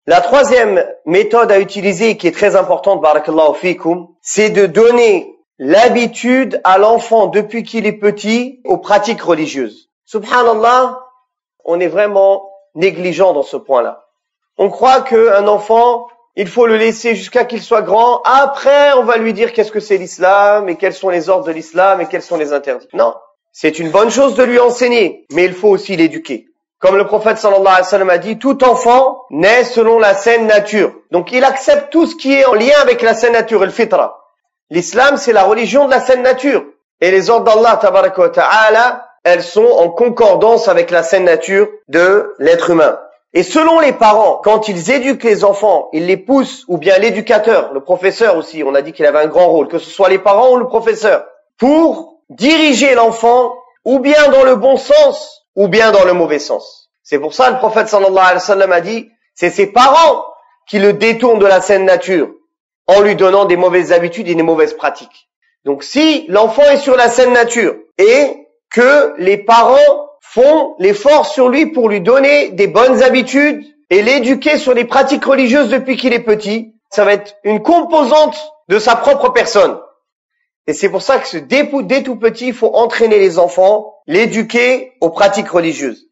La troisième méthode à utiliser qui est très importante, barakallahu fikum, c'est de donner l'habitude à l'enfant depuis qu'il est petit aux pratiques religieuses. Subhanallah, on est vraiment négligent dans ce point-là. On croit qu'un enfant, il faut le laisser jusqu'à qu'il soit grand. Après, on va lui dire qu'est-ce que c'est l'islam et quels sont les ordres de l'islam et quels sont les interdits. Non, c'est une bonne chose de lui enseigner, mais il faut aussi l'éduquer. Comme le prophète sallallahu alayhi wa sallam a dit, tout enfant naît selon la saine nature. Donc il accepte tout ce qui est en lien avec la saine nature, le fitra. L'islam, c'est la religion de la saine nature. Et les ordres d'Allah, tabaraka wa ta'ala, elles sont en concordance avec la saine nature de l'être humain. Et selon les parents, quand ils éduquent les enfants, ils les poussent, ou bien l'éducateur, le professeur aussi, on a dit qu'il avait un grand rôle, que ce soit les parents ou le professeur, pour diriger l'enfant, ou bien dans le bon sens, ou bien dans le mauvais sens. C'est pour ça que le prophète sallallahu alayhi wa sallam a dit, c'est ses parents qui le détournent de la saine nature, en lui donnant des mauvaises habitudes et des mauvaises pratiques. Donc si l'enfant est sur la saine nature, et que les parents font l'effort sur lui pour lui donner des bonnes habitudes et l'éduquer sur les pratiques religieuses depuis qu'il est petit, ça va être une composante de sa propre personne. Et c'est pour ça que dès tout petit, il faut entraîner les enfants, l'éduquer aux pratiques religieuses.